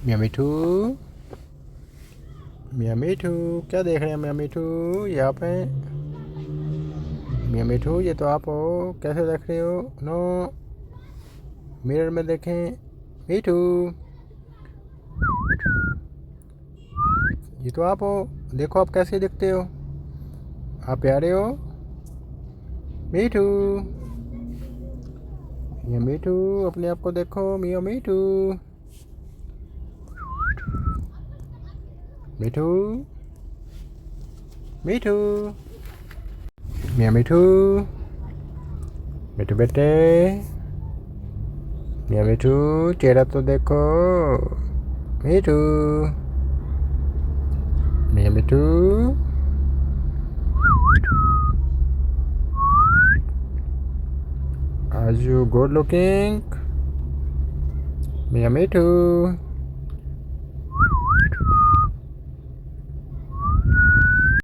मियाँ मिठू, मियाँ मिठू, क्या देख रहे हैं मियाँ मिठू यहाँ पे? मियाँ मिठू, ये तो आप हो, कैसे देख रहे हो? नो, मिरर में देखें। मिठू, ये तो आप हो, देखो आप कैसे दिखते हो, आप प्यारे हो। मिठू, मियाँ मिठू, अपने आप को देखो मियाँ मिठू। मिठू, मिठू, मियाँ मिठू, मिठू बेटे, मियाँ मिठू, चेहरा तो देखो। मिठू, मियाँ मिठू, are you good looking? मियाँ मिठू।